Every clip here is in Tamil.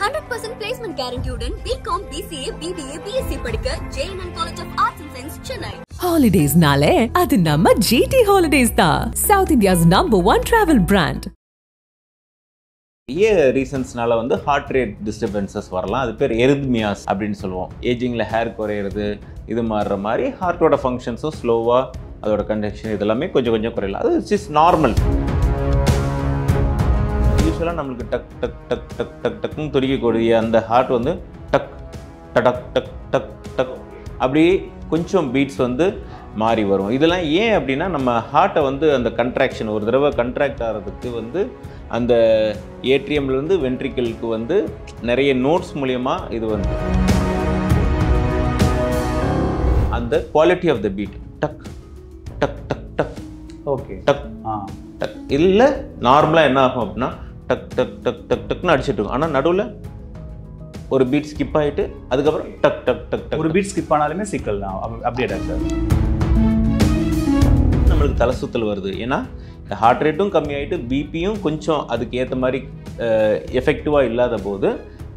100% placement guarantee-உடன் BCom, BCA, BBA, BSc படிக்க JNN College of Arts and Science, Chennai. Holidays naale adu namma GT Holidays da, South India's #1 travel brand. ரீசன்ஸ்னால வந்து ஹார்ட் ரேட் டிஸ்டர்பன்சஸ் வரலாம். அது பேர் எரித்மியாஸ் அப்படின்னு சொல்லுவோம். ஏஜிங்கில் ஹேர் குறையிறது, இது மாறுற மாதிரி ஹார்ட்டோட ஃபங்க்ஷன்ஸும் ஸ்லோவாக அதோட கண்டக்ஷன் இதெல்லாமே கொஞ்சம் கொஞ்சம் குறையலாம். அது இட்ஸ் நார்மல். யூஸ்வலாக நம்மளுக்கு டக் டக் டக் டக் டக் டக்குன்னு துடிக்கக்கூடிய அந்த ஹார்ட் வந்து டக் டக் டக் டக் டக் அப்படி கொஞ்சம் பீட்ஸ் வந்து மாறி வரும். இதெல்லாம் ஏன் அப்படின்னா நம்ம ஹார்ட்டை வந்து அந்த கண்ட்ராக்ஷன் ஒரு தடவை கண்ட்ராக்ட் ஆகிறதுக்கு வந்து அந்த ஏட்ரியம்லேருந்து வென்ட்ரிக்கலுக்கு வந்து நிறைய நோட்ஸ் மூலயமா இது வந்து அந்த குவாலிட்டி ஆஃப் த பீட் டக் டக் டக் டக் ஓகே டக் டக் இல்லை நார்மலாக என்ன ஆகும் அப்படின்னா டக் டக் டக் டக் டக்னு அடிச்சுட்டு இருக்கும். ஆனால் நடுவில் ஒரு பீட் ஸ்கிப் ஆகிட்டு அதுக்கப்புறம் டக் டக் டக் டக் ஒரு பீட் ஸ்கிப் ஆனாலுமே சிக்கல் தான். அப்படியே டாக்டர் நம்மளுக்கு தலை சுத்தல் வருது. ஏன்னா ஹார்ட் ரேட்டும் கம்மியாகிட்டு பிபியும் கொஞ்சம் அதுக்கு ஏற்ற மாதிரி எஃபெக்டிவாக இல்லாத போது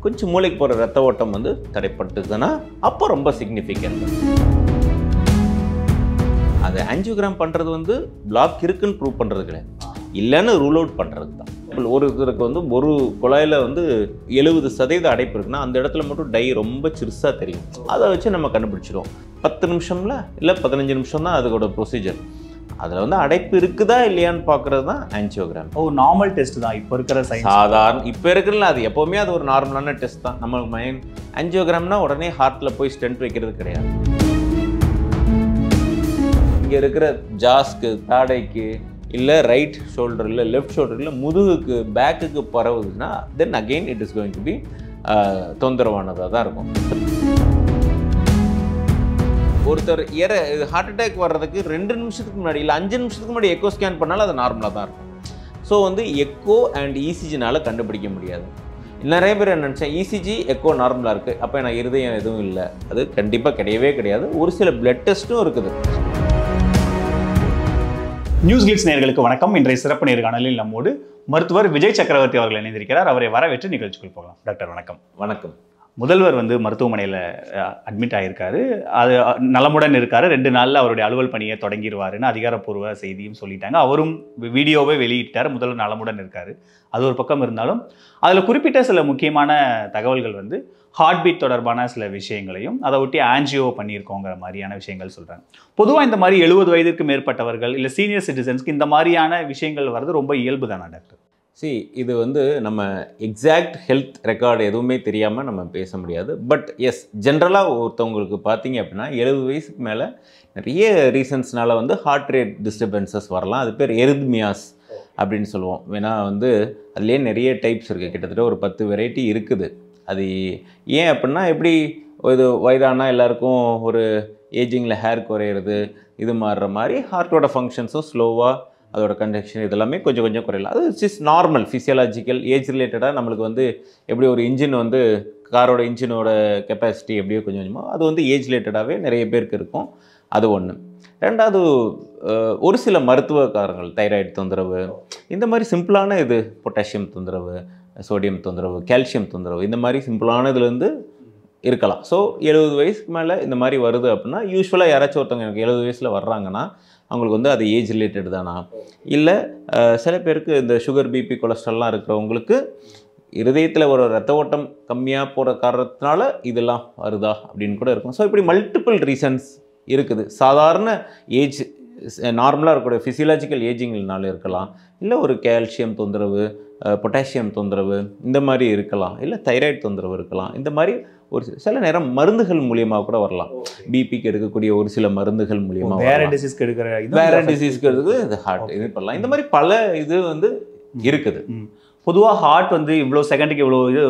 கொஞ்சம் மூளைக்கு போகிற ரத்த ஓட்டம் வந்து தடைப்பட்டுதுன்னா அப்போ ரொம்ப சிக்னிஃபிகண்ட். அது ஆஞ்சியோகிராம் பண்ணுறது வந்து பிளாக் இருக்குன்னு ப்ரூவ் பண்ணுறது கிடையாது, இல்லைன்னு ரூல் அவுட் பண்ணுறது தான். ஒருத்தருக்கு வந்து ஒரு குழாயில் வந்து 70% அடைப்பு இருக்குன்னா அந்த இடத்துல மட்டும் டை ரொம்ப சிறுசாக தெரியும். அதை வச்சு நம்ம கண்டுபிடிச்சிடுவோம். 10 நிமிஷம்ல இல்லை 15 நிமிஷம் தான் அதோட ப்ரொசீஜர். அதில் வந்து அடைப்பு இருக்குதா இல்லையான்னு பார்க்குறது தான் ஆஞ்சியோகிராம். நார்மல் டெஸ்ட் தான் இப்போ இருக்கிற சாதாரண இப்போ இருக்கிறதுல அது எப்போவுமே அது ஒரு நார்மலான டெஸ்ட் தான். நம்ம மைண்ட் ஆஞ்சியோகிராம்னா உடனே ஹார்ட்டில் போய் ஸ்டென்ட் வைக்கிறது கிடையாது. இங்கே இருக்கிற ஜாஸ்க்கு, தாடைக்கு, இல்லை ரைட் ஷோல்டர், இல்லை லெஃப்ட் ஷோல்டர், இல்லை முதுகுக்கு, பேக்குக்கு பரவுதுன்னா then again it is going to be தொந்தரவானதாக தான் இருக்கும். ஒருத்தர் ஹார்ட் அட்டாக் வர்றதுக்கு 2 நிமிஷத்துக்கு முன்னாடி இல்லை 5 நிமிஷத்துக்கு முன்னாடி எக்கோ ஸ்கேன் பண்ணாலும் அது நார்மலாக தான் இருக்கும். ஸோ வந்து எக்கோ அண்ட் இசிஜினால் கண்டுபிடிக்க முடியாது. நிறைய பேர் என்ன நினச்சேன், இசிஜி எக்கோ நார்மலாக இருக்குது அப்போ நான் இருதயம் எதுவும் இல்லை. அது கண்டிப்பாக கிடையவே கிடையாது. ஒரு சில பிளட் டெஸ்ட்டும் இருக்குது. நியூஸ் கிளிட்ஸ் நேயர்களுக்கு வணக்கம். இன்றைய சிறப்பு நேர்காணலில் நம்மோடு மருத்துவர் விஜய் சக்கரவர்த்தி அவர்கள் இணைந்திருக்கிறார். அவரை வரவேற்று நிகழ்ச்சிக்குள் போகலாம். டாக்டர் வணக்கம். வணக்கம். முதல்வர் வந்து மருத்துவமனையில் அட்மிட் ஆகியிருக்காரு. அது நலமுடன் இருக்காரு. 2 நாளில் அவருடைய அலுவல் பணியை தொடங்கிடுவாருன்னு அதிகாரப்பூர்வ செய்தியும் சொல்லிட்டாங்க. அவரும் வீடியோவை வெளியிட்டார். முதல்வர் நலமுடன் இருக்காரு. அது ஒரு பக்கம் இருந்தாலும் அதில் குறிப்பிட்ட சில முக்கியமான தகவல்கள் வந்து ஹார்ட் பீட் தொடர்பான சில விஷயங்களையும் அதை ஒட்டி ஆன்ஜியோ பண்ணியிருக்கோங்கிற மாதிரியான விஷயங்கள் சொல்கிறாங்க. பொதுவாக இந்த மாதிரி 70 வயதிற்கு மேற்பட்டவர்கள் இல்லை சீனியர் சிட்டிசன்ஸ்க்கு இந்த மாதிரியான விஷயங்கள் வர்றது ரொம்ப இயல்பு தானே டாக்டர்? இது வந்து நம்ம எக்ஸாக்ட் ஹெல்த் ரெக்கார்டு எதுவுமே தெரியாமல் நம்ம பேச முடியாது. பட் எஸ், ஜென்ரலாக ஒருத்தவங்களுக்கு பார்த்தீங்க அப்படின்னா 70 வயசுக்கு மேலே நிறைய ரீசன்ஸ்னால வந்து ஹார்ட் ரேட் டிஸ்டர்பன்சஸ் வரலாம். அது பேர் எரித்மியாஸ் அப்படின்னு சொல்லுவோம். ஏன்னா வந்து அதுலேயே நிறைய டைப்ஸ் இருக்குது. கிட்டத்தட்ட ஒரு 10 வெரைட்டி இருக்குது. அது ஏன் அப்படின்னா எப்படி இது வயதானா எல்லாருக்கும் ஒரு ஏஜிங்கில் ஹேர் குறையிறது, இது மாறுற மாதிரி ஹார்ட்டோட ஃபங்க்ஷன்ஸும் ஸ்லோவாக அதோட கண்டக்ஷன் இதெல்லாமே கொஞ்சம் கொஞ்சம் குறையலாம். அது இட்ஸ் நார்மல் ஃபிசியாலஜிக்கல். ஏஜ் ரிலேட்டடாக நம்மளுக்கு வந்து எப்படி ஒரு இன்ஜின் வந்து காரோட இன்ஜினோட கெப்பாசிட்டி எப்படியோ கொஞ்சம் கொஞ்சமாக அது வந்து ஏஜ் ரிலேட்டடாகவே நிறைய பேருக்கு இருக்கும். அது ஒன்று. ரெண்டாவது, ஒரு சில மருத்துவ காரணங்கள், தைராய்டு தொந்தரவு, இந்த மாதிரி சிம்பிளான இது, பொட்டாசியம் தொந்தரவு, சோடியம் தொந்தரவு, கால்சியம் தொந்தரவு, இந்த மாதிரி சிம்பிளான இதுலேருந்து இருக்கலாம். ஸோ 70 வயசுக்கு மேலே இந்த மாதிரி வருது அப்படின்னா யூஸ்வலாக யாராச்சும் ஒருத்தவங்க எனக்கு 70 வயசில் வர்றாங்கன்னா அவங்களுக்கு வந்து அது ஏஜ் ரிலேட்டட் தானா, இல்லை சில பேருக்கு இந்த சுகர், பிபி, கொலஸ்ட்ரால்லாம் இருக்கிறவங்களுக்கு இருதயத்தில் ஒரு ரத்த ஓட்டம் கம்மியாக போகிற காரணத்தினால இதெல்லாம் வருதா அப்படின்னு கூட இருக்கும். ஸோ இப்படி மல்டிபிள் ரீசன்ஸ் இருக்குது. சாதாரண ஏஜ் நார்மலாக இருக்கக்கூடிய ஃபிசியலாஜிக்கல் ஏஜிங்னால இருக்கலாம், இல்லை ஒரு கால்சியம் தொந்தரவு, பொட்டாசியம் தொந்தரவு இந்த மாதிரி இருக்கலாம், இல்லை தைராய்டு தொந்தரவு இருக்கலாம். இந்த மாதிரி ஒரு சில நேரம் மருந்துகள் மூலியமாக கூட வரலாம். பிபிக்கு எடுக்கக்கூடிய ஒரு சில மருந்துகள் மூலியமாக, வேற டிசீஸ்க்கு எடுக்கிற வேற டிசீஸ்க்கு எடுக்கிறது இந்த ஹார்ட் இது பண்ணலாம். இந்த மாதிரி பல இது வந்து இருக்குது. பொதுவாக ஹார்ட் வந்து இவ்வளோ செகண்டுக்கு இவ்வளோ இது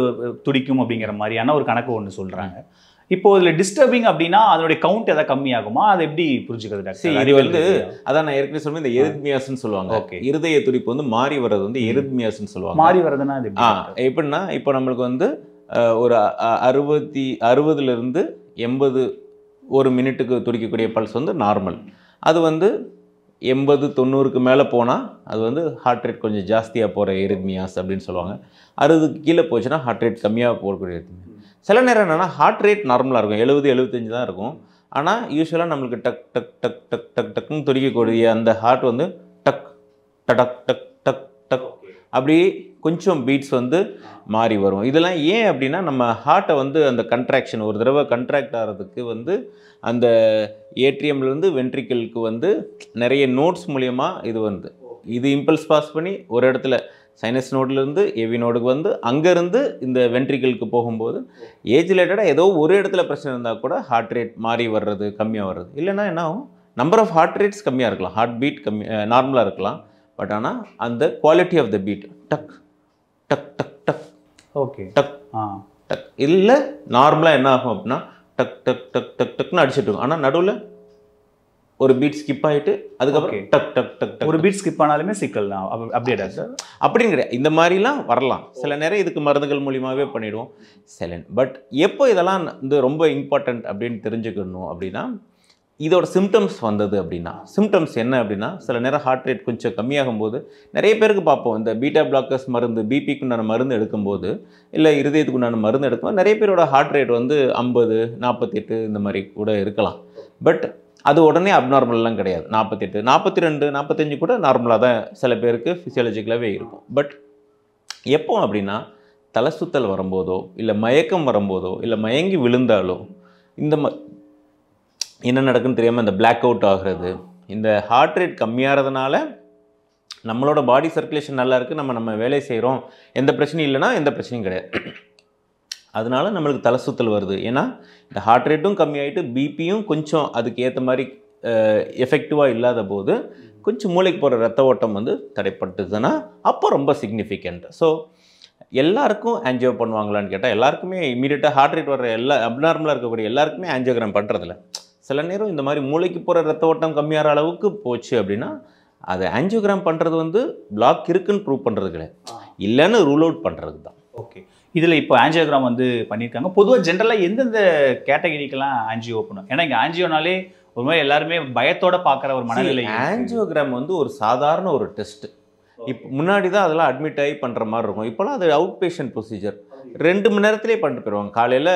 துடிக்கும் அப்படிங்கிற மாதிரியான ஒரு கணக்கு ஒன்று சொல்கிறாங்க. இப்போ இதில் டிஸ்டர்பிங் அப்படின்னா அதனுடைய கவுண்ட் எதாவது கம்மியாகுமா? அதை எப்படி புரிஞ்சுக்கிறது டாக்டர்? இது வந்து அதான் நான் ஏற்கனவே சொல்லுவேன், இந்த எரித்மியாஸ்ன்னு சொல்லுவாங்க. ஓகே, இருதய துடிப்பு வந்து மாறி வர்றது வந்து எரித்மியாஸ்ன்னு சொல்லுவாங்க. மாறி வர்றதுன்னா அது எப்படின்னா இப்போ நம்மளுக்கு வந்து ஒரு 60லேருந்து 80 ஒரு மினிட்டுக்கு துடிக்கக்கூடிய பல்ஸ் வந்து நார்மல். அது வந்து 80-90க்கு மேலே போனால் அது வந்து ஹார்ட் ரேட் கொஞ்சம் ஜாஸ்தியாக போகிற எரித்மியாஸ் அப்படின்னு சொல்லுவாங்க. 60க்கு கீழே போச்சுன்னா ஹார்ட் ரேட் கம்மியாக போகக்கூடிய எரித்மியா. சில நேரம் என்னென்னா ஹார்ட் ரேட் நார்மலாக இருக்கும், 70-75 தான் இருக்கும். ஆனால் யூஸ்வலாக நம்மளுக்கு டக் டக் டக் டக் டக் டக்குன்னு துடிக்கக்கூடிய அந்த ஹார்ட் வந்து டக் டக் டக் டக் டக் அப்படி கொஞ்சம் பீட்ஸ் வந்து மாறி வரும். இதெல்லாம் ஏன் அப்படின்னா நம்ம ஹார்ட்டை வந்து அந்த கண்ட்ராக்ஷன் ஒரு தடவை கண்ட்ராக்ட் ஆகிறதுக்கு வந்து அந்த ஏட்ரியம்லேருந்து வென்ட்ரிக்கலுக்கு வந்து நிறைய நோட்ஸ் மூலியமாக இது வந்து இது இம்பல்ஸ் பாஸ் பண்ணி ஒரு இடத்துல சைனஸ் நோட்லேருந்து ஏவி நோடுக்கு வந்து அங்கேருந்து இந்த வென்ட்ரிக்கலுக்கு போகும்போது ஏஜ் ரிலேட்டடாக ஏதோ ஒரு இடத்துல பிரச்சனை இருந்தால் கூட ஹார்ட் ரேட் மாறி வர்றது கம்மியாக வர்றது. இல்லைன்னா என்ன ஆகும், நம்பர் ஆஃப் ஹார்ட் ரேட்ஸ் கம்மியாக இருக்கலாம், ஹார்ட் பீட் நார்மலாக இருக்கலாம், பட் ஆனால் அந்த குவாலிட்டி ஆஃப் த பீட் டக் டக் டக் டக் ஓகே டக் டக் இல்லை நார்மலாக என்ன ஆகும் அப்படின்னா டக் டக் டக் டக் டக்னு அடிச்சுட்டு இருக்கும். ஆனால் நடுவில் ஒரு பீட் ஸ்கிப் ஆகிட்டு அதுக்கப்புறம் டக் டக் டக் டக் ஒரு பீட் ஸ்கிப் ஆனாலுமே சிக்கல் தான் அப்படியே சார் அப்படின்னு கிடையாது. இந்த மாதிரிலாம் வரலாம். சில நேரம் இதுக்கு மருந்துகள் மூலியமாகவே பண்ணிவிடுவோம் பட் எப்போ இதெல்லாம் வந்து ரொம்ப இம்பார்ட்டண்ட் அப்படின்னு தெரிஞ்சுக்கணும் அப்படின்னா இதோட சிம்டம்ஸ் வந்தது அப்படின்னா சிம்டம்ஸ் என்ன அப்படின்னா சில நேரம் ஹார்ட் ரேட் கொஞ்சம் கம்மியாகும் போது நிறைய பேருக்கு பார்ப்போம் இந்த பீட்டா பிளாக்கர்ஸ் மருந்து பிபிக்கு உண்டான மருந்து எடுக்கும்போது இல்லை இருதயத்துக்கு உண்டான மருந்து எடுக்கும்போது நிறைய பேரோட ஹார்ட் ரேட் வந்து 50, 48 இந்த மாதிரி கூட இருக்கலாம். பட் அது உடனே அப்நார்மல்லாம் கிடையாது. 48, 42, 45 கூட நார்மலாக தான் சில பேருக்கு ஃபிசியாலஜிக்கலாகவே இருக்கும். பட் எப்போ அப்படின்னா தலை சுத்தல் வரும்போதோ இல்லை மயக்கம் வரும்போதோ இல்லை மயங்கி விழுந்தாலோ இந்த என்ன நடக்குன்னு தெரியாமல் இந்த பிளாக் அவுட் ஆகிறது, இந்த ஹார்ட் ரேட் கம்மியாகிறதுனால நம்மளோட பாடி சர்க்குலேஷன் நல்லா இருக்குது, நம்ம வேலை செய்கிறோம், எந்த பிரச்சனையும் இல்லைன்னா எந்த பிரச்சனையும் கிடையாது. அதனால நம்மளுக்கு தலை சுத்தல் வருது. ஏன்னா இந்த ஹார்ட் ரேட்டும் கம்மியாகிட்டு பிபியும் கொஞ்சம் அதுக்கு ஏற்ற மாதிரி எஃபெக்டிவாக இல்லாத போது கொஞ்சம் மூளைக்கு போகிற ரத்த ஓட்டம் வந்து தடைப்பட்டுதுன்னா அப்போ ரொம்ப சிக்னிஃபிகண்ட். ஸோ எல்லாருக்கும் ஆன்ஜியோ பண்ணுவாங்களான்னு கேட்டால் எல்லாருக்குமே இமீடியட்டாக ஹார்ட் ரேட் வர்ற அப்நார்மலாக இருக்கக்கூடிய எல்லாருக்குமே ஆன்ஜியோகிராம் பண்ணுறதில்ல. சில நேரம் இந்த மாதிரி மூளைக்கு போகிற ரத்த ஓட்டம் கம்மியாகிற அளவுக்கு போச்சு அப்படின்னா அதை ஆன்ஜியோகிராம் பண்ணுறது வந்து பிளாக் இருக்குன்னு ப்ரூவ் பண்ணுறது கிடையாது, இல்லைன்னு ரூல் அவுட் பண்ணுறது தான். ஓகே, இதில் இப்போ ஆன்ஜியோகிராம் வந்து பண்ணியிருக்காங்க. பொதுவாக ஜென்ரலாக எந்தெந்த கேட்டகரிக்கெல்லாம் ஆன்ஜியோ பண்ணும்? ஏன்னா இங்கே ஆன்ஜியோனாலே ஒரு மாதிரி எல்லாருமே பயத்தோட பார்க்குற ஒரு மனநிலை. ஆன்ஜியோகிராம் வந்து ஒரு சாதாரண ஒரு டெஸ்ட்டு. இப்போ முன்னாடி தான் அதெல்லாம் அட்மிட் ஆகி பண்ணுற மாதிரி இருக்கும். இப்போலாம் அது அவுட் பேஷண்ட் ப்ரொசீஜர், 2 மணி நேரத்துலேயே பண்ணிட்டு போயிடுவாங்க. காலையில்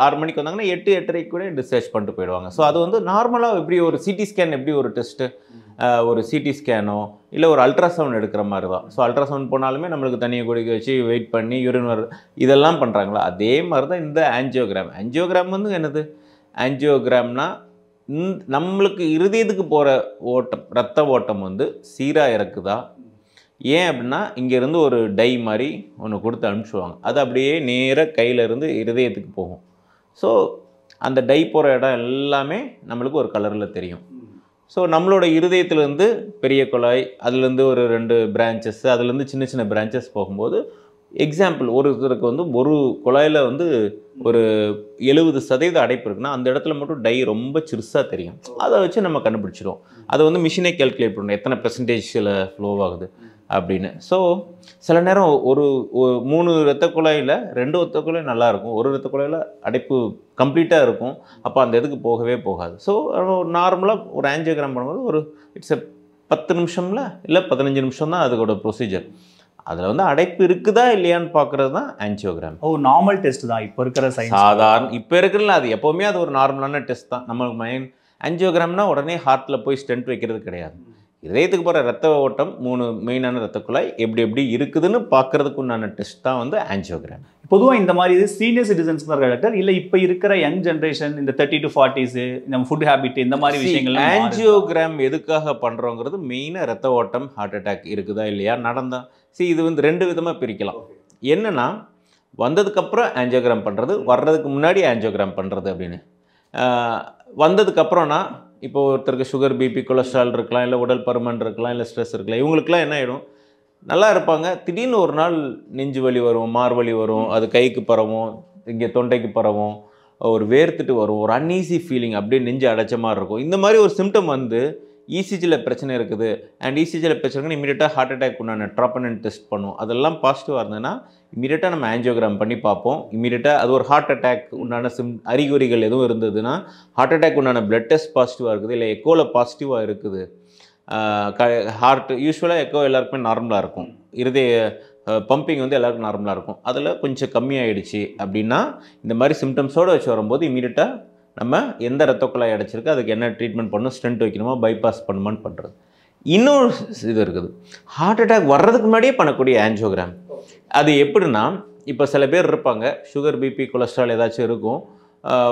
6 மணிக்கு வந்தாங்கன்னா 8-8:30 கூட டிஸ்சார்ஜ் பண்ணிட்டு போயிடுவாங்க. ஸோ அது வந்து நார்மலாக எப்படி ஒரு சிடி ஸ்கேன் எப்படி ஒரு டெஸ்ட்டு, ஒரு சிடி ஸ்கேனோ இல்லை ஒரு அல்ட்ராசவுண்ட் எடுக்கிற மாதிரி தான். ஸோ அல்ட்ராசவுண்ட் போனாலுமே நம்மளுக்கு தனியாக குடிக்க வச்சு வெயிட் பண்ணி யூரின் வர இதெல்லாம் பண்ணுறாங்களா, அதே மாதிரி தான் இந்த ஆன்ஜியோகிராம். ஆன்ஜியோகிராம் வந்து என்னது, ஆன்ஜியோகிராம்னா நம்மளுக்கு இருதயத்துக்கு போகிற ஓட்டம் ரத்த ஓட்டம் வந்து சீராக இருக்குதா. ஏன் அப்படின்னா இங்கேருந்து ஒரு டை மாதிரி ஒன்று கொடுத்து அனுப்பிச்சுவாங்க, அது அப்படியே நேராக கையிலேருந்து இருதயத்துக்கு போகும். ஸோ அந்த டை போகிற இடம் எல்லாமே நம்மளுக்கு ஒரு கலரில் தெரியும். ஸோ நம்மளோட இருதயத்துலேருந்து பெரிய குழாய், அதுலேருந்து ஒரு 2 பிரான்ச்சஸ், அதுலேருந்து சின்ன சின்ன பிரான்ச்சஸ் போகும்போது எக்ஸாம்பிள் ஒருத்தருக்கு வந்து ஒரு குழாயில் வந்து ஒரு 70% அடைப்பு இருக்குன்னா அந்த இடத்துல மட்டும் டை ரொம்ப சிறுசாக தெரியும். அதை வச்சு நம்ம கண்டுபிடிச்சிடுவோம். அதை வந்து மிஷினே கேல்குலேட் பண்ணணும் எத்தனை பெர்சன்டேஜில் ஃப்ளோ ஆகுது அப்படின்னு. ஸோ சில நேரம் ஒரு 3 ரத்த குழாயில் 2 ரத்த குழாய் நல்லாயிருக்கும், ஒரு ரத்த குழாயில் அடைப்பு கம்ப்ளீட்டாக இருக்கும். அப்போ அந்த இதுக்கு போகவே போகாது. ஸோ நார்மலாக ஒரு ஆன்ஜியோகிராம் பண்ணும்போது ஒரு இட்ஸ் 10 நிமிஷமில் இல்லை 15 நிமிஷம் தான் அதோட ப்ரொசீஜர். அதில் வந்து அடைப்பு இருக்குதா இல்லையான்னு பார்க்குறது தான் ஆன்ஜியோகிராம். நார்மல் டெஸ்ட் தான் இப்போ இருக்கிற சயின்ஸ். சாதாரண இப்போ இருக்கிறதுல அது எப்போவுமே அது ஒரு நார்மலான டெஸ்ட் தான். நம்மளுக்கு மைண்ட் ஆன்ஜியோகிராம்னா உடனே ஹார்ட்டில் போய் ஸ்டென்ட் வைக்கிறது கிடையாது. இதயத்துக்கு போகிற ரத்த ஓட்டம் 3 மெயினான ரத்த குழாய் எப்படி இருக்குதுன்னு பார்க்கறதுக்கு உண்டான டெஸ்ட் தான் வந்து ஆன்ஜியோகிராம். பொதுவாக இந்த மாதிரி இது சீனியர் சிட்டிசன்ஸ் தான் டாக்டர், இல்லை இப்போ இருக்கிற யங் ஜென்ரேஷன் இந்த 30 to 40s நம்ம ஃபுட் ஹேபிட் இந்த மாதிரி விஷயங்கள் ஆன்ஜியோகிராம் எதுக்காக பண்ணுறோங்கிறது மெயினாக ரத்த ஓட்டம் ஹார்ட் அட்டாக் இருக்குதா இல்லையா நடந்தா. இது வந்து 2 விதமாக பிரிக்கலாம். என்னென்னா வந்ததுக்கப்புறம் ஆன்ஜியோகிராம் பண்ணுறது, வர்றதுக்கு முன்னாடி ஆன்ஜியோகிராம் பண்ணுறது அப்படின்னு. வந்ததுக்கப்புறம்னா இப்போ ஒருத்தருக்கு சுகர், பிபி, கொலஸ்ட்ரால் இருக்கலாம், இல்லை உடல் பருமன் இருக்கலாம், இல்லை ஸ்ட்ரெஸ் இருக்கலாம். இவங்களுக்குலாம் என்ன ஆகிடும், நல்லா இருப்பாங்க, திடீர்னு ஒரு நாள் நெஞ்சு வலி வரும், மார்வலி வரும், அது கைக்கு பரவும், இங்கே தொண்டைக்கு பரவும், ஒரு வேர்த்துட்டு வரும், ஒரு அன்ஈஸி ஃபீலிங், அப்படியே நெஞ்சு அடைச்ச மாதிரி இருக்கும். இந்த மாதிரி ஒரு சிம்டம் வந்து இசிஜியில் பிரச்சனை இருக்குது அண்ட் இசிஜியில் பிரச்சனை இருக்குன்னு இமீடியட்டாக ஹார்ட் அட்டாக் உண்டான ட்ராப்பனன்ட் டெஸ்ட் பண்ணுவோம். அதெல்லாம் பாசிட்டிவாக இருந்ததுன்னா இமீடியட்டாக நம்ம ஆன்ஜியோகிராம் பண்ணி பார்ப்போம். இமீடியட்டாக அது ஒரு ஹார்ட் அட்டாக் உண்டான அறிகுறிகள் எதுவும் இருந்ததுன்னா ஹார்ட் அட்டாக் உண்டான பிளட் டெஸ்ட் பாசிட்டிவாக இருக்குது, இல்லை எக்கோவில் பாசிட்டிவாக இருக்குது, ஹார்ட் யூஸ்வலாக எக்கோ எல்லாருக்குமே நார்மலாக இருக்கும், இருதய பம்பிங் வந்து எல்லாருக்கும் நார்மலாக இருக்கும், அதில் கொஞ்சம் கம்மியாயிடுச்சு அப்படின்னா இந்த மாதிரி சிம்டம்ஸோடு வச்சு வரும்போது இமீடியட்டாக நம்ம எந்த ரத்த குழாய் அடைச்சிருக்கு, அதுக்கு என்ன ட்ரீட்மெண்ட் பண்ணணும், ஸ்டென்ட் வைக்கணுமா, பைபாஸ் பண்ணுமான்னு பண்ணுறது. இன்னொரு இது இருக்குது, ஹார்ட் அட்டாக் வர்றதுக்கு முன்னாடியே பண்ணக்கூடிய ஆன்ஜியோகிராம். அது எப்படின்னா, இப்போ சில பேர் இருப்பாங்க, சுகர், பிபி, கொலஸ்ட்ரால் ஏதாச்சும் இருக்கும்,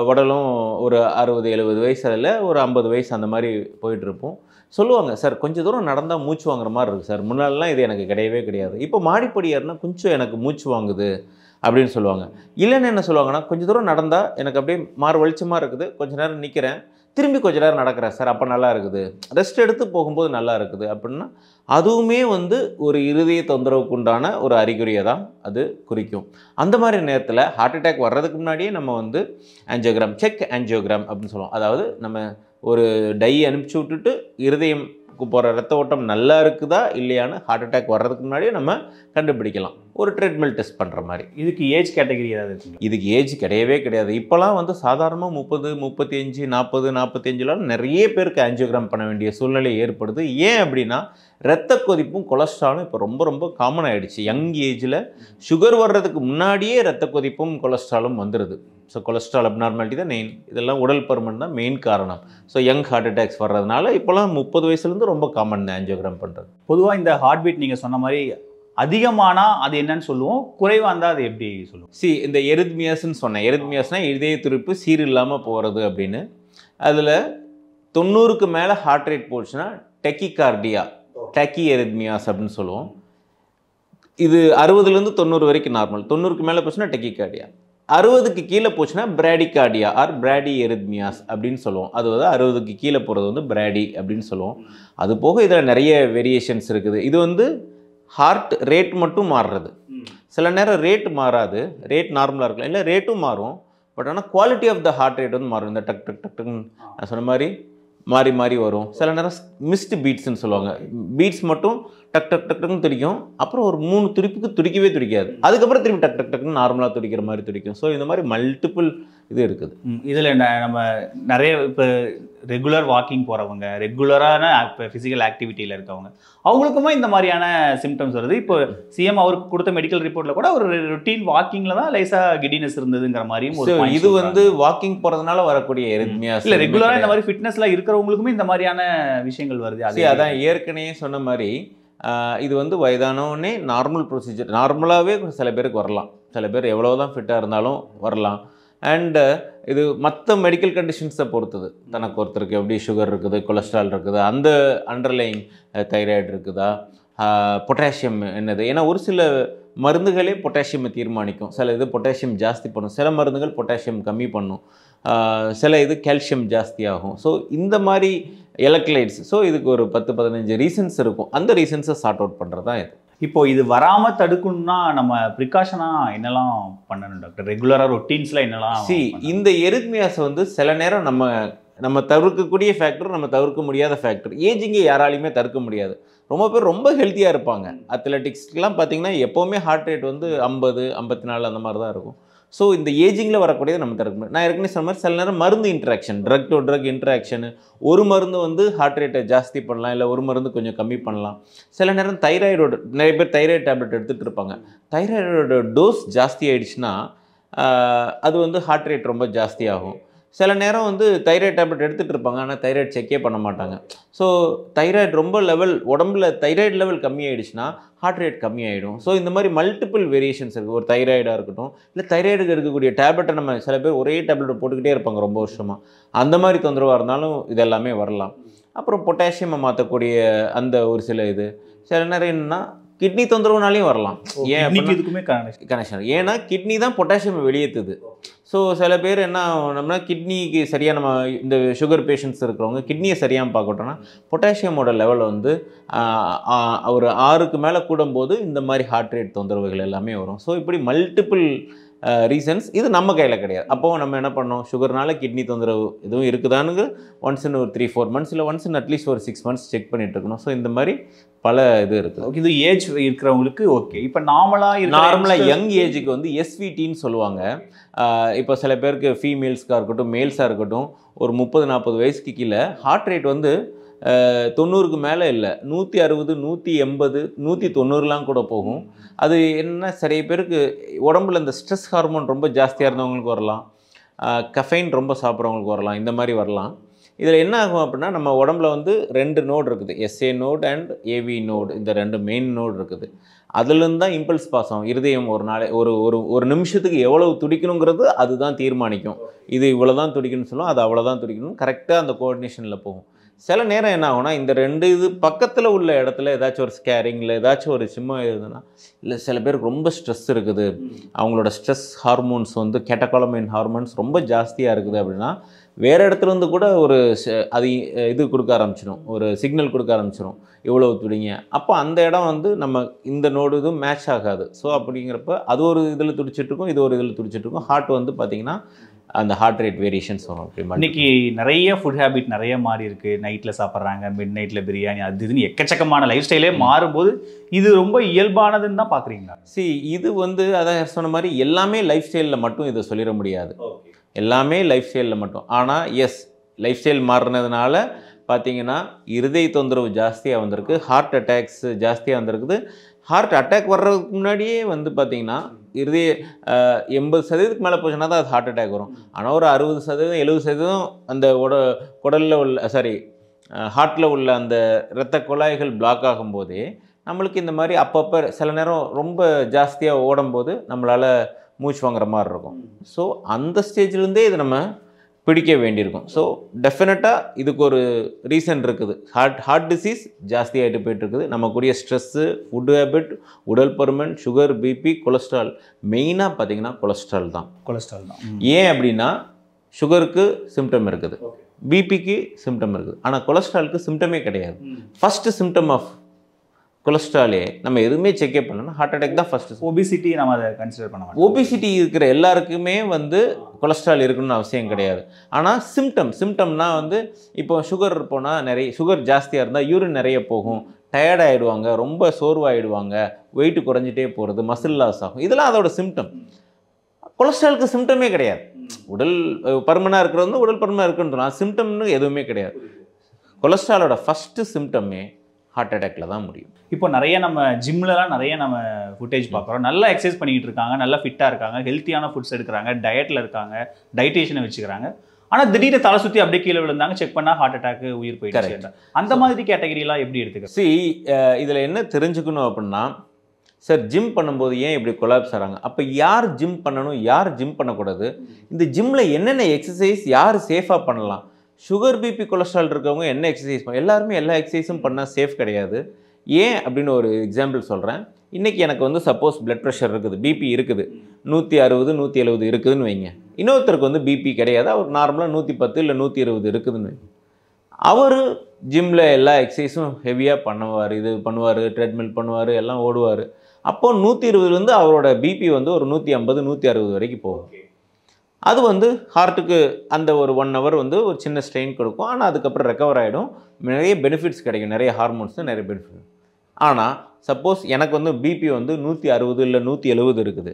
உடலும் ஒரு 60-70 வயசில் ஒரு 50 வயசு அந்த மாதிரி போயிட்டுருப்போம். சொல்லுவாங்க, சார் கொஞ்சம் தூரம் நடந்தால் மூச்சு வாங்குற மாதிரி இருக்குது சார், முன்னாடிலாம் இது எனக்கு கிடையவே கிடையாது, இப்போ மாடிப்படி ஏறினா கொஞ்சம் எனக்கு மூச்சு வாங்குது அப்படின்னு சொல்லுவாங்க. இல்லைன்னு என்ன சொல்லுவாங்கன்னா, கொஞ்சம் தூரம் நடந்தால் எனக்கு அப்படியே வெளிச்சமாக இருக்குது, கொஞ்சம் நேரம் நிற்கிறேன், திரும்பி கொஞ்ச நேரம் நடக்கிறேன் சார், அப்போ நல்லா இருக்குது, ரெஸ்ட் எடுத்து போகும்போது நல்லா இருக்குது அப்படின்னா, அதுவுமே வந்து ஒரு இருதய தொந்தரவுக்கு உண்டான ஒரு அறிகுறியை தான் அது குறிக்கும். அந்த மாதிரி நேரத்தில் ஹார்ட் அட்டாக் வர்றதுக்கு முன்னாடியே நம்ம வந்து ஆன்ஜியோகிராம், செக் ஆன்ஜியோகிராம் அப்படின்னு சொல்லுவோம். அதாவது நம்ம ஒரு டை அனுப்பிச்சி விட்டுட்டு இருதயம்க்கு போகிற ரத்த ஓட்டம் நல்லா இருக்குதா இல்லையான்னு ஹார்ட் அட்டாக் வர்றதுக்கு முன்னாடியே நம்ம கண்டுபிடிக்கலாம், ஒரு ட்ரெட்மில் டெஸ்ட் பண்ணுற மாதிரி. இதுக்கு ஏஜ் கேட்டகரி ஏதாவது இருக்குங்க? இதுக்கு ஏஜ் கிடையவே கிடையாது. இப்போலாம் வந்து சாதாரணமாக 30, 35, 40, 45லாம் நிறைய பேருக்கு ஆன்ஜியோகிராம் பண்ண வேண்டிய சூழ்நிலை ஏற்படுது. ஏன் அப்படின்னா, இரத்த கொதிப்பும் கொலஸ்ட்ராலும் இப்போ ரொம்ப ரொம்ப காமன் ஆகிடுச்சு. யங் ஏஜில் சுகர் வர்றதுக்கு முன்னாடியே இரத்த கொதிப்பும் கொலஸ்ட்ராலும் வந்துடுது. ஸோ கொலஸ்ட்ரால் அப்நார்மாலிட்டி தான் மெயின், இதெல்லாம் உடல் பருமன் தான் மெயின் காரணம். ஸோ யங் ஹார்ட் அட்டாக்ஸ் வர்றதுனால இப்போலாம் 30 வயசுலேருந்து ரொம்ப காமன் ஆன்ஜியோகிராம் பண்ணுறது. பொதுவாக இந்த ஹார்ட் பீட் நீங்கள் சொன்ன மாதிரி அதிகமானால் அது என்னன்னு சொல்லுவோம், குறைவாக இருந்தால் அது எப்படி சொல்லுவோம்? இந்த எரித்மியாஸ்ன்னு சொன்னேன். எரித்மியாஸ்னால் இதய துடிப்பு சீர் இல்லாமல் போகிறது அப்படின்னு. அதில் 90க்கு மேலே ஹார்ட் ரேட் போச்சுன்னா டெக்கிகார்டியா, டக்கி எரித்மியாஸ் அப்படின்னு சொல்லுவோம். இது 60லேருந்து 90 வரைக்கும் நார்மல். 90க்கு மேலே போச்சுன்னா டெக்கிகார்டியா. 60க்கு கீழே போச்சுன்னா பிராடிகார்டியா ஆர் பிராடி எரித்மியாஸ் அப்படின்னு சொல்லுவோம். அது வந்து 60க்கு கீழே போகிறது வந்து பிராடி அப்படின்னு சொல்லுவோம். அது போக இதில் நிறைய வேரியேஷன்ஸ் இருக்குது. இது வந்து ஹார்ட் ரேட் மட்டும் மாறுறது. சில நேரம் ரேட் மாறாது, ரேட் நார்மலாக இருக்கலாம், இல்லை ரேட்டும் மாறும். பட் ஆனால் quality of the heart rate வந்து மாறும். இந்த டக் டக் டக் டக்குன்னு நான் சொன்ன மாதிரி மாறி மாறி வரும். சில நேரம் மிஸ்டு பீட்ஸ்ன்னு சொல்லுவாங்க. பீட்ஸ் மட்டும் டக் டக் டக் டக்குன்னு துடிக்கும், அப்புறம் ஒரு 3 துடிப்புக்கு துடிக்கவே துடிக்காது, அதுக்கப்புறம் திரும்பி டக் டக் டக்குன்னு நார்மலாக துடிக்கிற மாதிரி துடிக்கும். ஸோ இந்த மாதிரி மல்டிபிள் இது இருக்குது. இதில் நம்ம நிறைய இப்போ ரெகுலர் வாக்கிங் போகிறவங்க, ரெகுலரான இப்போ ஃபிசிக்கல் ஆக்டிவிட்டியில் இருக்கவங்க, அவங்களுக்குமே இந்த மாதிரியான சிம்டம்ஸ் வருது. இப்போ சிஎம் அவருக்கு கொடுத்த மெடிக்கல் ரிப்போர்ட்டில் கூட ஒரு ரொட்டீன் வாக்கிங்கில் தான் லைஸாக கிடினஸ் இருந்ததுங்கிற மாதிரியும் இது வந்து வாக்கிங் போகிறதுனால வரக்கூடிய எரித்மியாஸ். இல்லை, ரெகுலராக இந்த மாதிரி ஃபிட்னஸ்லாம் இருக்கிறவங்களுக்குமே இந்த மாதிரியான விஷயங்கள் வருது. அதே அதான் ஏற்கனவே சொன்ன மாதிரி இது வந்து வயதானவனே நார்மல் ப்ரொசீஜர், நார்மலாகவே சில பேருக்கு வரலாம், சில பேர் எவ்வளோ தான் ஃபிட்டாக இருந்தாலும் வரலாம். அண்டு இது மற்ற மெடிக்கல் கண்டிஷன்ஸை பொறுத்தது. தனக்கு ஒருத்தருக்கு எப்படி சுகர் இருக்குது, கொலஸ்ட்ரால் இருக்குது, அந்த அண்டர்லைங் தைராய்டு இருக்குதா, பொட்டாசியம் என்னது, ஏன்னா ஒரு சில மருந்துகளே பொட்டாசியமை தீர்மானிக்கும். சில இது பொட்டாசியம் ஜாஸ்தி பண்ணும், சில மருந்துகள் பொட்டாசியம் கம்மி பண்ணும், சில இது கால்சியம் ஜாஸ்தி ஆகும். ஸோ இந்த மாதிரி எலக்ட்ரைட்ஸ், ஸோ இதுக்கு ஒரு 10-15 ரீசன்ஸ் இருக்கும். அந்த ரீசன்ஸை சார்ட் அவுட் பண்ணுறது தான் இது. இப்போது இது வராமல் தடுக்கணும்னா நம்ம ப்ரிகாஷனாக என்னெல்லாம் பண்ணணும் டாக்டர்? ரெகுலராக ரொட்டீன்ஸில் என்னெல்லாம்? இந்த எரித்மியாஸ் வந்து சில நேரம் நம்ம தவிர்க்கக்கூடிய ஃபேக்டர், நம்ம தவிர்க்க முடியாத ஃபேக்டர். ஏஜிங்கை யாராலையுமே தடுக்க முடியாது. ரொம்ப பேர் ரொம்ப ஹெல்த்தியாக இருப்பாங்க. அத்லெட்டிக்ஸ்க்கெலாம் பார்த்தீங்கன்னா எப்போவுமே ஹார்ட் ரேட் வந்து 50, 54 அந்த மாதிரி தான் இருக்கும். ஸோ இந்த ஏஜிங்கில் வரக்கூடியதை நம்ம தடுக்க முடியும். நான் ஏற்கனவே சொன்ன மாதிரி சில நேரம் மருந்து interaction, drug to drug interaction, ஒரு மருந்து வந்து ஹார்ட் ரேட்டை ஜாஸ்தி பண்ணலாம், இல்லை ஒரு மருந்து கொஞ்சம் கம்மி பண்ணலாம். சில நேரம் தைராய்டோட, நிறைய பேர் தைராய்டு டேப்லெட் எடுத்துகிட்டு இருப்பாங்க, தைராய்டோட டோஸ் ஜாஸ்தி ஆகிடுச்சுன்னா அது வந்து ஹார்ட் ரேட் ரொம்ப ஜாஸ்தி ஆகும். சில நேரம் வந்து தைராய்டு டேப்லெட் எடுத்துகிட்டு இருப்பாங்க, ஆனால் தைராய்டு செக்கே பண்ண மாட்டாங்க. ஸோ தைராய்டு ரொம்ப லெவல், உடம்புல தைராய்டு லெவல் கம்மியாயிடுச்சுன்னா ஹார்ட் ரேட் கம்மியாயிடும். ஸோ இந்த மாதிரி மல்டிபிள் வேரியேஷன்ஸ் இருக்குது. ஒரு தைராய்டாக இருக்கட்டும், இல்லை தைராய்டுக்கு இருக்கக்கூடிய டேப்லெட்டை நம்ம சில பேர் ஒரே டேப்லெட்டை போட்டுக்கிட்டே இருப்பாங்க ரொம்ப வருஷமாக, அந்த மாதிரி தொந்தரவாக இருந்தாலும் இதெல்லாமே வரலாம். அப்புறம் பொட்டாசியமை மாற்றக்கூடிய அந்த ஒரு சில இது, சில நேரம் என்னென்னா கிட்னி தொந்தரவுனாலையும் வரலாம். ஏன் இதுக்குமே கனெக்ஷன், ஏன்னா கிட்னி தான் பொட்டாசியம் வெளியேற்றுது. ஸோ சில பேர் என்ன நம்மனா கிட்னிக்கு சரியாக நம்ம இந்த சுகர் பேஷண்ட்ஸ் இருக்கிறவங்க கிட்னியை சரியாக பார்க்கட்டோன்னா பொட்டாசியமோட லெவல் வந்து ஒரு 6க்கு மேலே கூடும்போது இந்த மாதிரி ஹார்ட் ரேட் தொந்தரவுகள் எல்லாமே வரும். ஸோ இப்படி மல்டிபிள் ரீசன்ஸ், இது நம்ம கையில் கிடையாது. அப்போது நம்ம என்ன பண்ணோம், சுகர்னால கிட்னி தொந்தரவு எதுவும் இருக்குதானுங்க ஒன்ஸ் இன் ஒரு 3-4 மந்த்ஸ், இல்லை ஒன்ஸ் இன் அட்லீஸ்ட் ஒரு 6 மந்த்ஸ் செக் பண்ணிட்டு இருக்கணும். ஸோ இந்த மாதிரி பல இது இருக்குது. இது ஏஜ் இருக்கிறவங்களுக்கு ஓகே. இப்போ நார்மலாக யங் ஏஜுக்கு வந்து எஸ்விடின்னு சொல்லுவாங்க. இப்போ சில பேருக்கு ஃபீமேல்ஸ்க்காக இருக்கட்டும், மேல்ஸாக இருக்கட்டும், ஒரு 30-40 வயசுக்கு கீழே ஹார்ட் ரேட் வந்து 90க்கு மேலே இல்லை, 160, 180, 190லாம் கூட போகும். அது என்ன, நிறைய பேருக்கு உடம்புல இந்த ஸ்ட்ரெஸ் ஹார்மோன் ரொம்ப ஜாஸ்தியாக இருந்தவங்களுக்கு வரலாம், கஃபைன் ரொம்ப சாப்பிட்றவங்களுக்கு வரலாம், இந்த மாதிரி வரலாம். இதில் என்ன ஆகும் அப்படின்னா, நம்ம உடம்புல வந்து 2 நோடு இருக்குது, SA node and AV node, இந்த 2 மெயின் நோடு இருக்குது. அதுலேருந்து தான் இம்பல்ஸ் பாஸ் ஆகும். இருதயம் ஒரு நிமிஷத்துக்கு எவ்வளவு துடிக்கணுங்கிறது அதுதான் தீர்மானிக்கும். இது இவ்வளோ தான் துடிக்கணும்னு சொல்லும், அது அவ்வளோ தான் துடிக்கணும், கரெக்டாக அந்த கோஆர்டினேஷனில் போகும். சில நேரம் என்ன ஆகும்னா, இந்த 2 இது பக்கத்தில் உள்ள இடத்துல ஏதாச்சும் ஒரு ஸ்கேரிங்கில் ஏதாச்சும் ஒரு சிம்மா இருந்ததுன்னா, இல்லை சில பேருக்கு ரொம்ப ஸ்ட்ரெஸ் இருக்குது, அவங்களோட ஸ்ட்ரெஸ் ஹார்மோன்ஸ் வந்து கேட்டகாலமைன் ஹார்மோன்ஸ் ரொம்ப ஜாஸ்தியாக இருக்குது அப்படின்னா, வேறு இடத்துலேருந்து கூட ஒரு அது இது கொடுக்க ஆரம்பிச்சிடும், ஒரு சிக்னல் கொடுக்க ஆரம்பிச்சிடும், இவ்வளவு துடிங்க. அப்போ அந்த இடம் வந்து நம்ம இந்த நோடு இதுவும் மேட்ச் ஆகாது. ஸோ அப்படிங்கிறப்ப அது ஒரு இதில் துடிச்சிட்ருக்கும், இது ஒரு இதில் துடிச்சிட்ருக்கும். ஹார்ட் வந்து பார்த்திங்கன்னா அந்த ஹார்ட் ரேட் வேரியேஷன்ஸ் வரும். இன்னைக்கு நிறைய ஃபுட் ஹேபிட் நிறைய மாறி இருக்கு. நைட்டில் சாப்பிட்றாங்க, மிட் நைட்டில் பிரியாணி, அது இதுன்னு எக்கச்சக்கமான லைஃப் ஸ்டைலே மாறும்போது இது ரொம்ப இயல்பானதுன்னு தான் பார்க்குறீங்களா? இது வந்து அதான் சொன்ன மாதிரி எல்லாமே லைஃப் ஸ்டைலில் மட்டும் இதை சொல்லிட முடியாது, எல்லாமே லைஃப் ஸ்டைலில் மட்டும். ஆனால் எஸ், லைஃப் ஸ்டைல் மாறினதுனால பார்த்திங்கன்னா இருதய தொந்தரவு ஜாஸ்தியாக வந்திருக்கு, ஹார்ட் அட்டாக்ஸ் ஜாஸ்தியாக வந்திருக்குது. ஹார்ட் அட்டாக் வர்றதுக்கு முன்னாடியே வந்து பார்த்திங்கன்னா இருதய 80% மேலே போச்சுன்னா தான் அது ஹார்ட் அட்டாக் வரும். ஆனால் ஒரு 60%, 70% அந்த குடலில் உள்ள ஹார்ட்டில் உள்ள அந்த இரத்த குழாய்கள் பிளாக் ஆகும்போதே நம்மளுக்கு இந்த மாதிரி அப்பப்போ சில நேரம் ரொம்ப ஜாஸ்தியாக ஓடும்போது நம்மளால் மூச்சு வாங்குற மாதிரி இருக்கும். ஸோ அந்த ஸ்டேஜ்லேருந்தே இது நம்ம பிடிக்க வேண்டியிருக்கும். ஸோ டெஃபினட்டாக இதுக்கு ஒரு ரீசன் இருக்குது. ஹார்ட் டிசீஸ் ஜாஸ்தியாகிட்டு போயிட்டுருக்குது. நமக்குரிய ஸ்ட்ரெஸ்ஸு, ஃபுட் ஹேபிட், உடல் பருமன், சுகர், பிபி, கொலஸ்ட்ரால். மெயினாக பார்த்திங்கன்னா கொலஸ்ட்ரால் தான். ஏன் அப்படின்னா சுகருக்கு சிம்டம் இருக்குது, பிபிக்கு சிம்டம் இருக்குது, ஆனால் கொலஸ்ட்ராலுக்கு சிம்டமே கிடையாது. ஃபஸ்ட்டு சிம்டம் ஆஃப் கொலஸ்ட்ராலே நம்ம எதுவுமே செக்கே பண்ணலன்னா ஹார்ட் அட்டாக் தான் ஃபஸ்ட்டு. ஒபிசிட்டி நம்ம அதை கன்சிடர் பண்ண மாட்டோம். ஒபிசிட்டி இருக்கிற எல்லாருக்குமே வந்து கொலஸ்ட்ரால் இருக்கணும்னு அவசியம் கிடையாது. ஆனால் சிம்டம்னா வந்து இப்போ சுகர் போனால் சுகர் ஜாஸ்தியாக இருந்தால் யூரின் நிறைய போகும், டயர்ட் ஆகிடுவாங்க, ரொம்ப சோர்வாகிடுவாங்க, வெயிட் குறைஞ்சிட்டே போகிறது, மசில் லாஸ் ஆகும், இதெல்லாம் அதோட சிம்டம். கொலஸ்ட்ராலுக்கு சிம்டமே கிடையாது. உடல் பருமனாக இருக்கிறது உடல் பருமனாக இருக்குன்னு சிம்டம்னு எதுவுமே கிடையாது. கொலஸ்ட்ராலோட ஃபஸ்ட்டு சிம்டமே ஹார்ட் அட்டாக்ல தான் முடியும். இப்போ நிறைய நம்ம ஜிம்லலாம் நிறைய நம்ம ஃபுட்டேஜ் பார்க்குறோம். நல்லா எக்ஸசைஸ் பண்ணிக்கிட்டு இருக்காங்க, நல்லா ஃபிட்டாக இருக்காங்க, ஹெல்த்தியான ஃபுட்ஸ் எடுக்கிறாங்க, டயட்டில் இருக்காங்க, டைட்டேஷனை வச்சுக்கிறாங்க. ஆனால் திடீர்னு தலை சுற்றி அப்படியே கீழே விழுந்தாங்க, செக் பண்ணால் ஹார்ட் அட்டாக், உயிர் போயிடுச்சு. அந்த மாதிரி கேட்டகரியெலாம் எப்படி எடுத்துக்க? இதில் என்ன தெரிஞ்சுக்கணும் அப்படின்னா, சார் ஜிம் பண்ணும்போது ஏன் இப்படி கொலாப்ஸ் ஆகிறாங்க, அப்போ யார் ஜிம் பண்ணணும், யார் ஜிம் பண்ணக்கூடாது, இந்த ஜிம்மில் என்னென்ன எக்ஸசைஸ் யார் சேஃபாக பண்ணலாம், சுகர், பிபி, கொலஸ்ட்ரால் இருக்கவங்க என்ன எக்ஸசைஸ் எல்லாருமே எல்லா எக்ஸசைஸும் பண்ணால் சேஃப் கிடையாது. ஏன் அப்படின்னு ஒரு எக்ஸாம்பிள் சொல்கிறேன். இன்றைக்கி எனக்கு வந்து சப்போஸ் பிளட் ப்ரெஷர் இருக்குது, பிபி இருக்குது, 160, 170 இருக்குதுன்னு வைங்க. இன்னொருத்தருக்கு வந்து பிபி கிடையாது, அவர் நார்மலாக 110 இல்லை 120 இருக்குதுன்னு வைங்க. அவர் ஜிம்மில் எல்லா எக்ஸசைஸும் ஹெவியாக பண்ணுவார், ட்ரெட்மில் பண்ணுவார், எல்லாம் ஓடுவார். அப்போது 120 அவரோட பிபி வந்து ஒரு 150, 160 வரைக்கும் போகும். அது வந்து ஹார்ட்டுக்கு அந்த ஒரு 1 ஹவர் வந்து ஒரு சின்ன ஸ்ட்ரெயின் கொடுக்கும், ஆனால் அதுக்கப்புறம் ரெக்கவர் ஆகிடும், நிறைய பெனிஃபிட்ஸ் கிடைக்கும், நிறைய ஹார்மோன்ஸ் நிறைய பெனிஃபிட். ஆனால் சப்போஸ் எனக்கு வந்து பிபி வந்து 160 இல்லை 170 இருக்குது,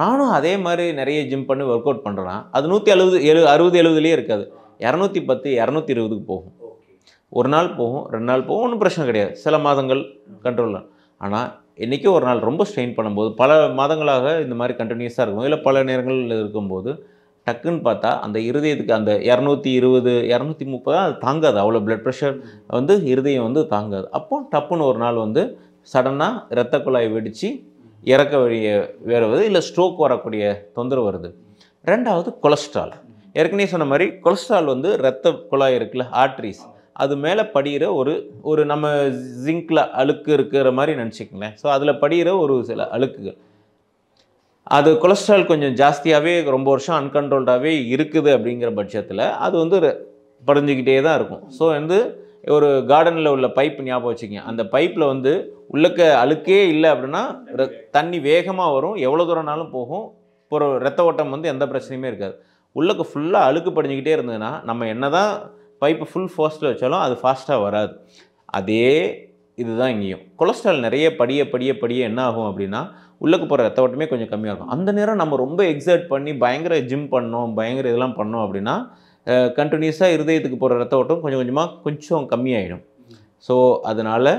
நானும் அதே மாதிரி நிறைய ஜிம் பண்ணி ஒர்க் அவுட் பண்ணுறேன்னா அது 160-70லேயே இருக்காது, 210, 220க்கு போகும். ஒரு நாள் போகும், 2 நாள் போகும், ஒன்றும் பிரச்சனை கிடையாது, சில மாதங்கள் கண்ட்ரோல். ஆனால் என்றைக்கோ ஒரு நாள் ரொம்ப ஸ்ட்ரெயின் பண்ணும்போது, பல மாதங்களாக இந்த மாதிரி கண்டினியூஸாக இருக்கும், இல்லை பல நேரங்களில் இருக்கும்போது டக்குன்னு பார்த்தா அந்த இருதயத்துக்கு அந்த 220, 230 அது தாங்காது, அவ்வளோ பிளட் ப்ரெஷர் வந்து இருதயம் வந்து தாங்காது. அப்போ டப்புன்னு ஒரு நாள் வந்து சடனாக இரத்த குழாய் வெடித்து இறக்க வழிய வேறுவது, இல்லை ஸ்ட்ரோக் வரக்கூடிய தொந்தரவு வருது. ரெண்டாவது கொலஸ்ட்ரால். ஏற்கனவே சொன்ன மாதிரி கொலஸ்ட்ரால் வந்து இரத்த குழாய் இருக்குல்ல, ஆர்ட்ரிஸ், அது மேலே படிகிற ஒரு நம்ம ஜிங்கில் அழுக்கு இருக்கிற மாதிரி நினச்சிக்கங்களேன். ஸோ அதில் படிகிற ஒரு சில அழுக்குகள், அது கொலஸ்ட்ரால் கொஞ்சம் ஜாஸ்தியாகவே ரொம்ப வருஷம் அன்கண்ட்ரோல்டாகவே இருக்குது. அப்படிங்கிற பட்சத்தில் அது வந்து படிஞ்சிக்கிட்டே தான் இருக்கும். ஸோ வந்து ஒரு கார்டனில் உள்ள பைப் ஞாபகம் வச்சுக்கிங்க, அந்த பைப்பில் வந்து உள்ளக்க அழுக்கே இல்லை அப்படின்னா தண்ணி வேகமாக வரும், எவ்வளோ தூரம்னாலும் போகும், ஒரு ரத்த ஓட்டம் வந்து எந்த பிரச்சனையுமே இருக்காது. உள்ளக்க ஃபுல்லாக அழுக்கு படிஞ்சிக்கிட்டே இருந்ததுன்னா நம்ம என்ன தான் பைப்பு ஃபுல் ஃபாஸ்ட்டில் வச்சாலும் அது ஃபாஸ்ட்டாக வராது. அதே இதுதான் இங்கேயும். கொலஸ்ட்ரால் நிறைய படிய என்ன ஆகும் அப்படின்னா உள்ளக்கு போகிற ரத்த ஓட்டமே கொஞ்சம் கம்மியாக இருக்கும். அந்த நேரம் நம்ம ரொம்ப எக்ஸர்ட் பண்ணி பயங்கர ஜிம் பண்ணோம், பயங்கர இதெல்லாம் பண்ணோம் அப்படின்னா கண்டினியூஸாக இருதயத்துக்கு போகிற ரத்த ஓட்டம் கொஞ்சம் கம்மியாயிடும். ஸோ அதனால்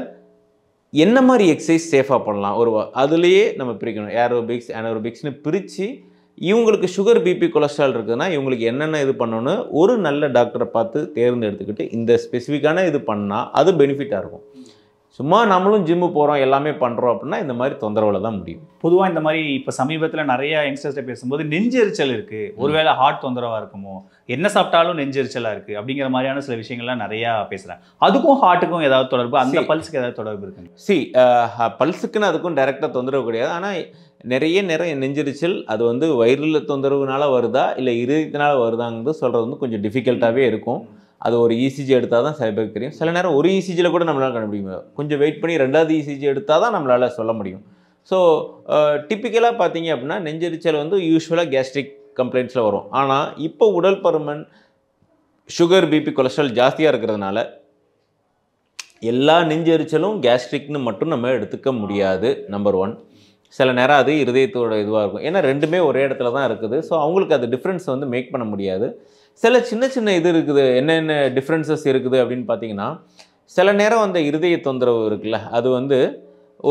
என்ன மாதிரி எக்ஸசைஸ் சேஃபாக பண்ணலாம் அதுலேயே நம்ம பிரிக்கணும். ஏரோபிக்ஸ் அனரோபிக்ஸ்னு பிரித்து இவங்களுக்கு சுகர் பிபி கொலஸ்ட்ரால் இருக்குதுன்னா இவங்களுக்கு என்னென்ன இது பண்ணணும்னு ஒரு நல்ல டாக்டரை பார்த்து தேர்ந்தெடுத்துக்கிட்டு இந்த ஸ்பெசிஃபிக்கான இது பண்ணால் அது பெனிஃபிட்டாக இருக்கும். சும்மா நம்மளும் ஜிம்மு போகிறோம் எல்லாமே பண்ணுறோம் அப்படின்னா இந்த மாதிரி தொந்தரவில் தான் முடியும். பொதுவாக இந்த மாதிரி இப்போ சமீபத்தில் நிறைய யங்ஸ்டர்ஸ்ட்டை பேசும்போது நெஞ்செரிச்சல் இருக்குது, ஒருவேளை ஹார்ட் தொந்தரவாக இருக்குமோ, என்ன சாப்பிட்டாலும் நெஞ்செரிச்சலாக இருக்குது அப்படிங்கிற மாதிரியான சில விஷயங்கள்லாம் நிறையா பேசுகிறேன். அதுக்கும் ஹார்ட்டுக்கும் ஏதாவது தொடர்பு, அந்த பல்ஸுக்கு ஏதாவது தொடர்பு இருக்குங்க? பல்ஸுக்குன்னு அதுக்கும் டைரெக்டாக தொந்தரவு கிடையாது. ஆனால் நிறைய நெஞ்செரிச்சல் அது வந்து வயிறில் தொந்தரவுனால வருதா இல்லை இருதயத்தினால வருதாங்கிறது சொல்கிறது வந்து கொஞ்சம் டிஃபிகல்ட்டாகவே இருக்கும். அது ஒரு இசிஜி எடுத்தால் தான் சில பேருக்கு தெரியும். சில நேரம் ஒரு இசிஜியில் கூட நம்மளால் கண்டுபிடிக்க முடியும். கொஞ்சம் வெயிட் பண்ணி 2வது இசிஜி எடுத்தால் தான் நம்மளால் சொல்ல முடியும். ஸோ டிப்பிக்கலாக பார்த்தீங்க அப்படின்னா நெஞ்செரிச்சல் வந்து யூஸ்வலாக கேஸ்ட்ரிக் கம்ப்ளைண்ட்ஸில் வரும். ஆனால் இப்போ உடல் பருமன், சுகர் பிபி கொலஸ்ட்ரால் ஜாஸ்தியாக இருக்கிறதுனால எல்லா நெஞ்செரிச்சலும் கேஸ்ட்ரிக்னு மட்டும் நம்ம எடுத்துக்க முடியாது. நம்பர் 1. சில நேரம் அது இருதயத்தோட இதுவாக இருக்கும். ஏன்னா ரெண்டுமே ஒரே இடத்துல தான் இருக்குது. ஸோ அவங்களுக்கு அது டிஃப்ரென்ஸ் வந்து மேக் பண்ண முடியாது. சில சின்ன இது இருக்குது. என்னென்ன டிஃப்ரென்சஸ் இருக்குது அப்படின்னு பார்த்தீங்கன்னா, சில நேரம் அந்த இருதய தொந்தரவு இருக்குல்ல, அது வந்து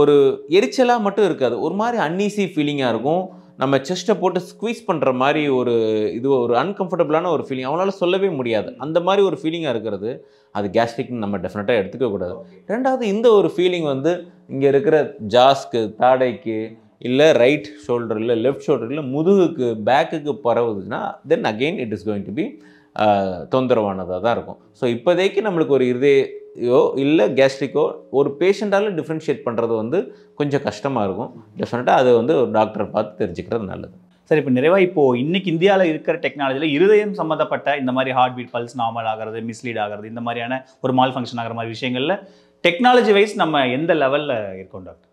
ஒரு எரிச்சலாக மட்டும் இருக்காது, ஒரு மாதிரி அன்ஈஸி ஃபீலிங்காக இருக்கும். நம்ம செஸ்ட்டை போட்டு ஸ்குவீஸ் பண்ணுற மாதிரி ஒரு அன்கம்ஃபர்டபுளான ஒரு ஃபீலிங் அவங்களால சொல்லவே முடியாது. அந்த மாதிரி ஒரு ஃபீலிங்காக இருக்கிறது அது கேஸ்ட்ரிக்னு நம்ம டெஃபினட்டாக எடுத்துக்கக்கூடாது. 2வது இந்த ஒரு ஃபீலிங் வந்து இங்கே இருக்கிற ஜாஸ்க்கு, தாடைக்கு, இல்லை ரைட் ஷோல்டர், இல்லை லெஃப்ட் ஷோல்டர், இல்லை முதுகுக்கு, பேக்குக்கு பரவுதுன்னா then again it is going to be தொந்தரவானதாக தான் இருக்கும். ஸோ இப்போதைக்கு நம்மளுக்கு ஒரு இருதயோ இல்லை கேஸ்ட்ரிக்கோ ஒரு பேஷண்ட்டால் டிஃப்ரென்ஷியேட் பண்ணுறது வந்து கொஞ்சம் கஷ்டமாக இருக்கும். டெஃபினட்டாக அது வந்து ஒரு டாக்டரை பார்த்து தெரிஞ்சுக்கிறது நல்லது. சார், இப்போ நிறைவாக இப்போது இன்றைக்கி இந்தியாவில் இருக்கிற டெக்னாலஜியில் இருதயம் சம்மந்தப்பட்ட இந்த மாதிரி ஹார்ட் பீட் பல்ஸ் நார்மல் ஆகிறது, மிஸ்லீட் ஆகிறது, இந்த மாதிரியான ஒரு மால் ஃபங்க்ஷன் ஆகிற மாதிரி விஷயங்களில் டெக்னாலஜி வைஸ் நம்ம எந்த லெவலில் இருக்கோம் டாக்டர்?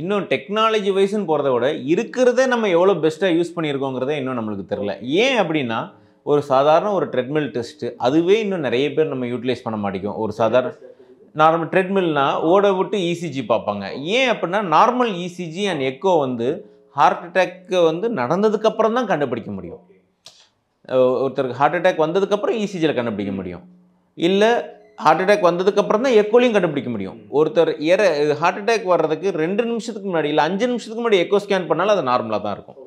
இன்னும் டெக்னாலஜி வைஸ்ன்னு போகிறத விட இருக்கிறத நம்ம எவ்வளோ பெஸ்ட்டாக யூஸ் பண்ணியிருக்கோங்கிறத இன்னும் நம்மளுக்கு தெரில. ஏன் அப்படின்னா ஒரு சாதாரண ஒரு ட்ரெட்மில் டெஸ்ட்டு அதுவே இன்னும் நிறைய பேர் நம்ம யூட்டிலைஸ் பண்ண மாட்டேங்கும். ஒரு சாதாரண நார்மல் ட்ரெட்மில்னா ஓட விட்டு இசிஜி பார்ப்பாங்க. ஏன் அப்படின்னா நார்மல் இசிஜி அண்ட் எக்கோ வந்து ஹார்ட் அட்டாக்கு வந்து நடந்ததுக்கப்புறம் தான் கண்டுபிடிக்க முடியும். ஒருத்தருக்கு ஹார்ட் அட்டாக் வந்ததுக்கப்புறம் இசிஜியில் கண்டுபிடிக்க முடியும், இல்லை ஹார்ட் அட்டாக் வந்ததுக்கப்புறம் தான் எக்கோலையும் கண்டுபிடிக்க முடியும். ஒருத்தர் ஹார்ட் அட்டாக் வர்றதுக்கு 2 நிமிஷத்துக்கு முன்னாடி இல்லை 5 நிமிஷத்துக்கு முன்னாடி எக்கோ ஸ்கேன் பண்ணாலும் அது நார்மலாக தான் இருக்கும்.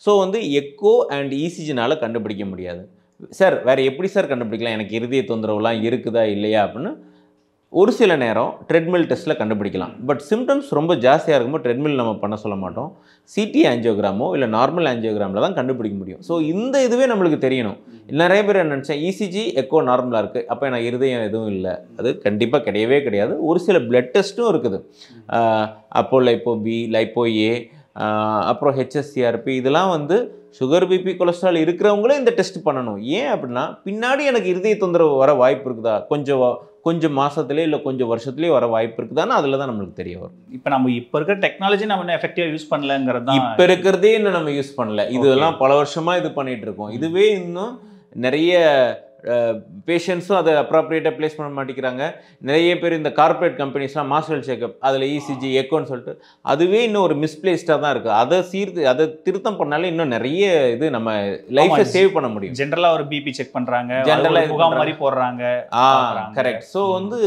ஸோ வந்து எக்கோ அண்ட் இசிஜினால் கண்டுபிடிக்க முடியாது. சார் வேறு எப்படி சார் கண்டுபிடிக்கலாம், எனக்கு இருதய தொந்தரவுலாம் இருக்குதா இல்லையா அப்படின்னு ஒரு சில நேரம் ட்ரெட்மில் டெஸ்ட்டில் கண்டுபிடிக்கலாம். பட் சிம்டம்ஸ் ரொம்ப ஜாஸ்தியாக இருக்கும்போது ட்ரெட்மில் நம்ம பண்ண சொல்ல மாட்டோம். சிடி ஆஞ்சியோகிராமோ இல்லை நார்மல் ஆஞ்சியோகிராமில் தான் கண்டுபிடிக்க முடியும். ஸோ இந்த இதுவே நம்மளுக்கு தெரியணும். நிறைய பேர் நினச்சேன் இசிஜி எக்கோ நார்மலாக இருக்குது, அப்போ எனக்கு இருதயம் எதுவும் இல்லை. அது கண்டிப்பாக கிடையவே கிடையாது. ஒரு சில பிளட் டெஸ்ட்டும் இருக்குது. அப்போ லைப்போ பி, லைப்போ ஏ, அப்புறம் ஹெச்எஸ்சிஆர்பி, இதெல்லாம் வந்து சுகர் பிபி கொலஸ்ட்ரால் இருக்கிறவங்களே இந்த டெஸ்ட் பண்ணணும். ஏன் அப்படின்னா பின்னாடி எனக்கு இருதய தொந்தரவு வர வாய்ப்பு இருக்குதா, கொஞ்சம் மாதத்துலேயே இல்லை கொஞ்சம் வருஷத்துலேயே வர வாய்ப்பு இருக்குதான்னு அதில் தான் நம்மளுக்கு தெரிய வரும். இப்போ இருக்கிற டெக்னாலஜி நம்ம இன்னும் எஃபெக்டிவாக யூஸ் பண்ணலங்கிறது தான். இப்போ இருக்கிறதே இன்னும் நம்ம யூஸ் பண்ணல. இதெல்லாம் பல வருஷமாக இது பண்ணிகிட்டு இருக்கோம். இதுவே இன்னும் நிறைய பேஷண்ட்ஸும் அதை அப்ராப்ரியேட்டாக ப்ளேஸ் பண்ண மாட்டேங்கிறாங்க. நிறைய பேர் இந்த கார்பரேட் கம்பெனிஸ்லாம் மாஸ்டர் செக்அப் அதில் இசிஜி எக்கோன்னு சொல்லிட்டு அதுவே இன்னும் ஒரு மிஸ்பிளேஸ்டாக தான் இருக்குது. அதை திருத்தம் பண்ணாலே இன்னும் நிறைய இது நம்ம லைஃப்பை சேவ் பண்ண முடியும். ஜென்ரலாக ஒரு பிபி செக் பண்ணுறாங்க, ஜென்ரலாக முகாம் மாதிரி போடுறாங்க. கரெக்ட். ஸோ வந்து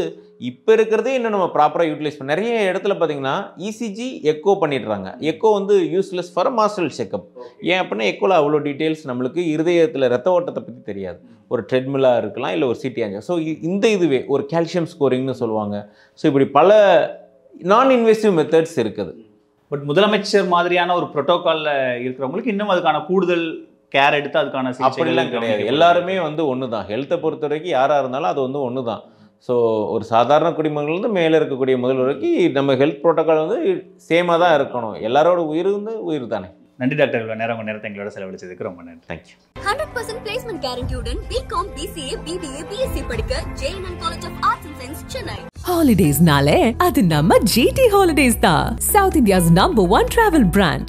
இப்போ இருக்கிறதே இன்னும் நம்ம ப்ராப்பராக யூட்டிலைஸ் பண்ண நிறைய இடத்துல பார்த்தீங்கன்னா இசிஜி எக்கோ பண்ணிடுறாங்க. எக்கோ வந்து யூஸ்லெஸ் ஃபார் மாஸ்டர் செக்அப். ஏன் அப்படின்னா எக்கோவில் அவ்வளோ டீட்டெயில்ஸ் நம்மளுக்கு இருதயத்தில் ரத்த ஓட்டத்தை பற்றி தெரியாது. ஒரு ட்ரெட்மில்லாக இருக்கலாம், இல்லை ஒரு சிடி ஆஞ்சியோ. ஸோ இந்த இதுவே ஒரு கால்சியம் ஸ்கோரிங்னு சொல்லுவாங்க. ஸோ இப்படி பல நான் இன்வெசிவ் மெத்தட்ஸ் இருக்குது. பட் முதலமைச்சர் மாதிரியான ஒரு ப்ரோட்டோகாலில் இருக்கிறவங்களுக்கு இன்னும் அதுக்கான கூடுதல் கேர் எடுத்து அதுக்கான அப்படிலாம் கிடையாது. எல்லாருமே வந்து ஒன்று தான். ஹெல்த்தை பொறுத்த வரைக்கும் யாராக இருந்தாலும் அது வந்து ஒன்று தான். ஸோ ஒரு சாதாரண குடிமகன்லேருந்து மேலே இருக்கக்கூடிய முதல் வரைக்கும் நம்ம ஹெல்த் ப்ரோட்டோக்கால் வந்து சேமாக தான் இருக்கணும். எல்லாரோட உயிர் வந்து உயிர் தானே. நன்றி டாக்டர், இவ்வளோ நேரம் உங்கள் நேரத்தை எங்களோட செலவழிச்சதுக்கு ரொம்ப நன்றி. தேங்க்யூ. 100% பிளேஸ்மெண்ட் கேரண்டியுடன் BCom, BCA, BBA, BSc படிக்க JNN College of Arts and Science, Chennai. Holidays nale adu namma GT Holidays da, South India's #1 travel brand.